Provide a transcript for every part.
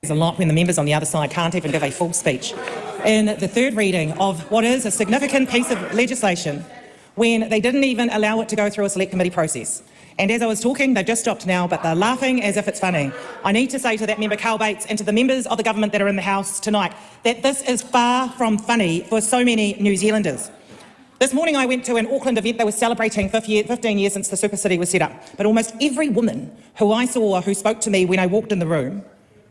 a lot when the members on the other side can't even give a full speech in the third reading of what is a significant piece of legislation when they didn't even allow it to go through a select committee process. And as I was talking, they've just stopped now, but they're laughing as if it's funny. I need to say to that member Carl Bates and to the members of the government that are in the House tonight that this is far from funny for so many New Zealanders. This morning I went to an Auckland event that was celebrating 15 years since the Super City was set up, but almost every woman who I saw who spoke to me when I walked in the room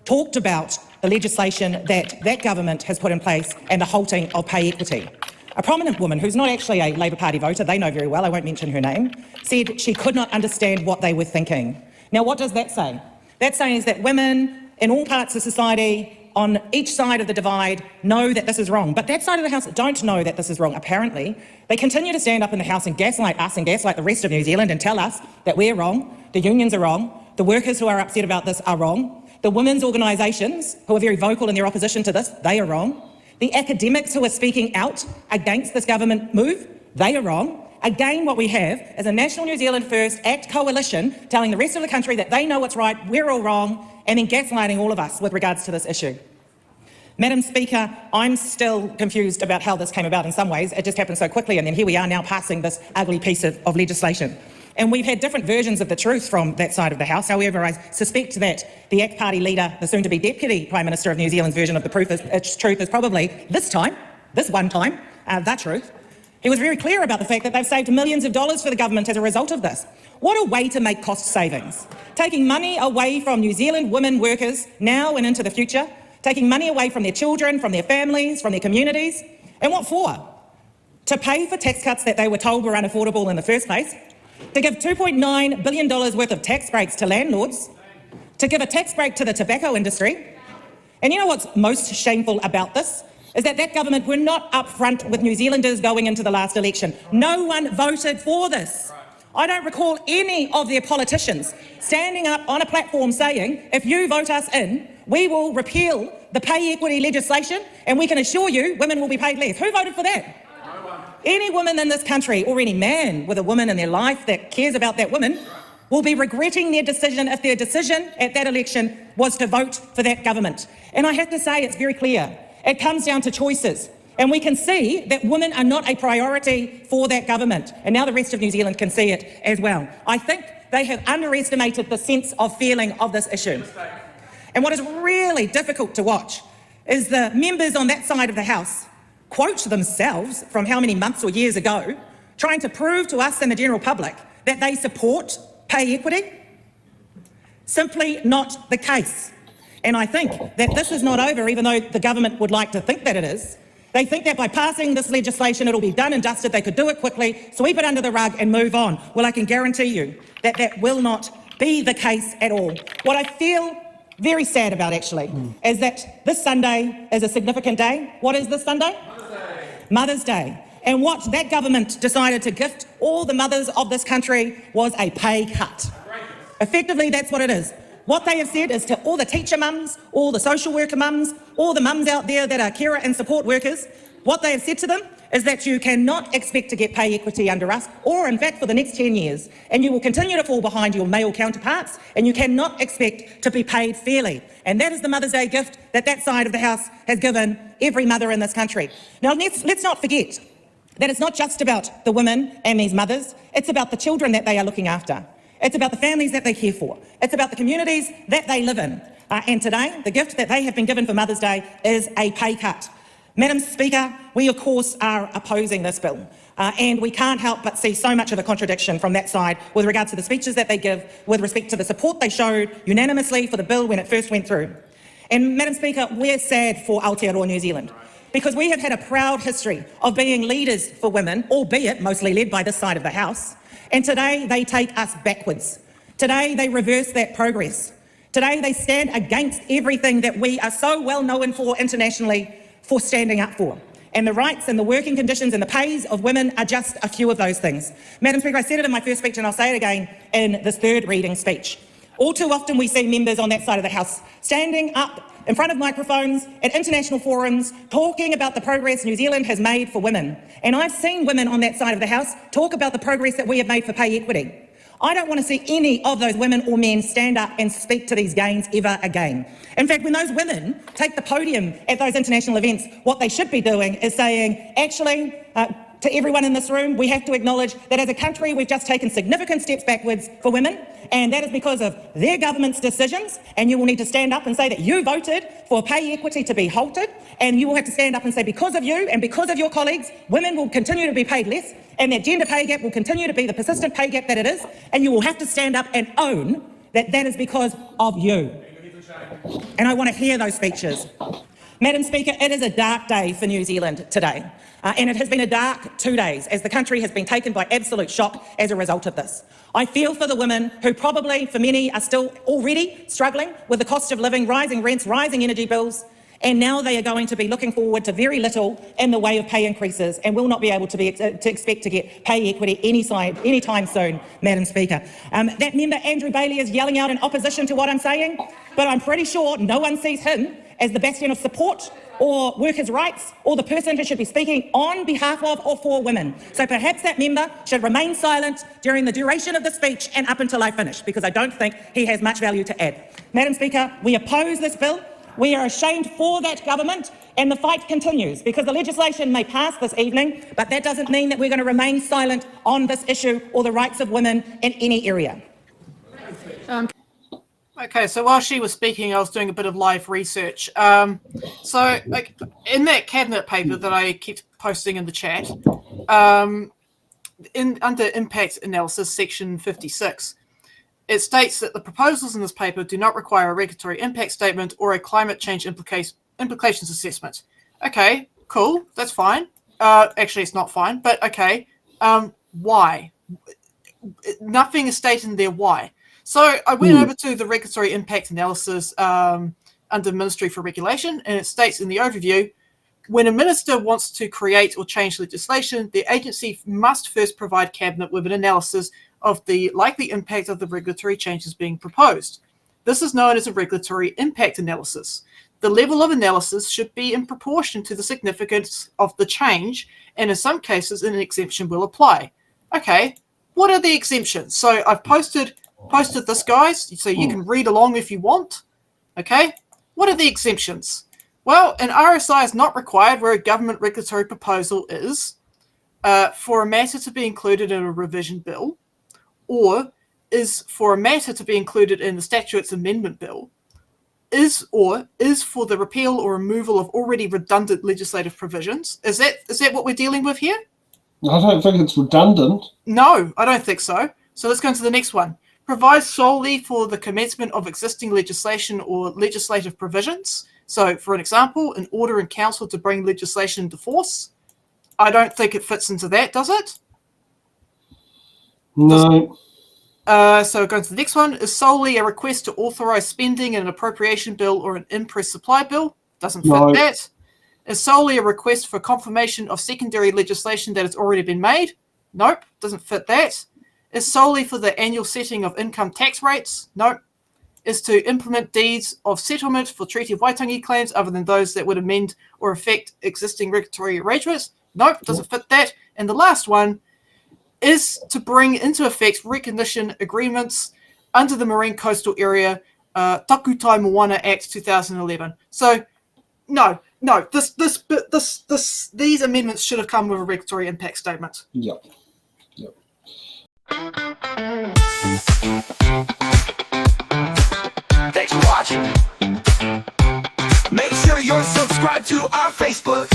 talked about the legislation that government has put in place and the halting of pay equity. A prominent woman, who's not actually a Labour Party voter, they know very well, I won't mention her name, said she could not understand what they were thinking. Now, what does that say? That says that women in all parts of society on each side of the divide know that this is wrong, but that side of the House don't know that this is wrong. Apparently, they continue to stand up in the House and gaslight us and gaslight the rest of New Zealand and tell us that we're wrong, the unions are wrong, the workers who are upset about this are wrong, the women's organisations who are very vocal in their opposition to this, they are wrong. The academics who are speaking out against this government move, they are wrong. Again, what we have is a National New Zealand First Act coalition telling the rest of the country that they know what's right, we're all wrong, and then gaslighting all of us with regards to this issue. Madam Speaker, I'm still confused about how this came about in some ways. It just happened so quickly, and then here we are now passing this ugly piece of legislation. And we've had different versions of the truth from that side of the House. However, I suspect that the ACT Party leader, the soon-to-be Deputy Prime Minister of New Zealand's version of the truth is probably this one time, the truth. He was very clear about the fact that they've saved millions of dollars for the government as a result of this. What a way to make cost savings. Taking money away from New Zealand women workers now and into the future, taking money away from their children, from their families, from their communities. And what for? To pay for tax cuts that they were told were unaffordable in the first place, to give $2.9 billion worth of tax breaks to landlords, to give a tax break to the tobacco industry. And you know what's most shameful about this? Is that government were not upfront with New Zealanders going into the last election. No one voted for this. I don't recall any of their politicians standing up on a platform saying, if you vote us in, we will repeal the pay equity legislation and we can assure you women will be paid less. Who voted for that? Any woman in this country, or any man with a woman in their life that cares about that woman, will be regretting their decision if their decision at that election was to vote for that government. And I have to say, it's very clear. It comes down to choices. And we can see that women are not a priority for that government. And now the rest of New Zealand can see it as well. I think they have underestimated the sense of feeling of this issue. And what is really difficult to watch is the members on that side of the House quote themselves from how many months or years ago, trying to prove to us and the general public that they support pay equity. Simply not the case. And I think that this is not over, even though the government would like to think that it is. They think that by passing this legislation, it'll be done and dusted. They could do it quickly, sweep it under the rug and move on. Well, I can guarantee you that that will not be the case at all. What I feel very sad about, actually, is that this Sunday is a significant day. What is this Sunday? Mother's Day. And what that government decided to gift all the mothers of this country was a pay cut. Effectively, that's what it is. What they have said is to all the teacher mums, all the social worker mums, all the mums out there that are carer and support workers, what they have said to them is that you cannot expect to get pay equity under us, or in fact for the next 10 years, and you will continue to fall behind your male counterparts, and you cannot expect to be paid fairly. And that is the Mother's Day gift that that side of the House has given every mother in this country. Now let's not forget that it's not just about the women and these mothers, it's about the children that they are looking after. It's about the families that they care for. It's about the communities that they live in. And today, the gift that they have been given for Mother's Day is a pay cut. Madam Speaker, we of course are opposing this bill, and we can't help but see so much of a contradiction from that side with regards to the speeches that they give, with respect to the support they showed unanimously for the bill when it first went through. And Madam Speaker, we're sad for Aotearoa New Zealand, because we have had a proud history of being leaders for women, albeit mostly led by this side of the House, and today they take us backwards. Today they reverse that progress. Today they stand against everything that we are so well known for internationally for standing up for. And the rights and the working conditions and the pays of women are just a few of those things. Madam Speaker, I said it in my first speech and I'll say it again in this third reading speech. All too often we see members on that side of the House standing up in front of microphones at international forums talking about the progress New Zealand has made for women. And I've seen women on that side of the House talk about the progress that we have made for pay equity. I don't want to see any of those women or men stand up and speak to these gains ever again. In fact, when those women take the podium at those international events, what they should be doing is saying, actually, to everyone in this room, we have to acknowledge that as a country, we've just taken significant steps backwards for women, and that is because of their government's decisions, and you will need to stand up and say that you voted for pay equity to be halted, and you will have to stand up and say because of you and because of your colleagues, women will continue to be paid less, and that gender pay gap will continue to be the persistent pay gap that it is, and you will have to stand up and own that that is because of you. And I want to hear those speeches. Madam Speaker, it is a dark day for New Zealand today, and it has been a dark 2 days as the country has been taken by absolute shock as a result of this. I feel for the women who probably, for many, are still already struggling with the cost of living, rising rents, rising energy bills, and now they are going to be looking forward to very little in the way of pay increases and will not be able to expect to get pay equity anytime soon, Madam Speaker. That member, Andrew Bailey, is yelling out in opposition to what I'm saying, but I'm pretty sure no one sees him as the bastion of support or workers' rights or the person who should be speaking on behalf of or for women. So perhaps that member should remain silent during the duration of the speech and up until I finish, because I don't think he has much value to add. Madam Speaker, we oppose this bill. We are ashamed for that government, and the fight continues because the legislation may pass this evening, but that doesn't mean that we're going to remain silent on this issue or the rights of women in any area. Okay, so while she was speaking, I was doing a bit of live research. So, like, in that cabinet paper that I kept posting in the chat, under impact analysis, section 56, it states that the proposals in this paper do not require a regulatory impact statement or a climate change implications assessment. Okay, cool, that's fine. Actually, it's not fine, but okay. Why? Nothing is stated in there why. So I went over to the regulatory impact analysis under Ministry for Regulation, and it states in the overview, when a minister wants to create or change legislation, the agency must first provide Cabinet with an analysis of the likely impact of the regulatory changes being proposed. This is known as a regulatory impact analysis. The level of analysis should be in proportion to the significance of the change, and in some cases, an exemption will apply. Okay, what are the exemptions? So I've posted this, guys, so you can read along if you want. Okay, what are the exemptions? Well, an RSI is not required where a government regulatory proposal is for a matter to be included in a revision bill, or is for a matter to be included in the statutes amendment bill, is for the repeal or removal of already redundant legislative provisions. Is that what we're dealing with here? I don't think it's redundant. No, I don't think so. So let's go on to the next one. Provides solely for the commencement of existing legislation or legislative provisions. So, for an example, an order in council to bring legislation into force. I don't think it fits into that, does it? No. So going to the next one, is solely a request to authorise spending in an appropriation bill or an in-press supply bill. Doesn't fit that. Is solely a request for confirmation of secondary legislation that has already been made. Nope, doesn't fit that. Is solely for the annual setting of income tax rates. Nope. Is to implement deeds of settlement for Treaty of Waitangi claims other than those that would amend or affect existing regulatory arrangements. Nope, doesn't fit that. And the last one is to bring into effect recognition agreements under the Marine Coastal Area Takutai Moana Act 2011. So, no, these amendments should have come with a regulatory impact statement. Yep. Thanks for watching. Make sure you're subscribed to our Facebook.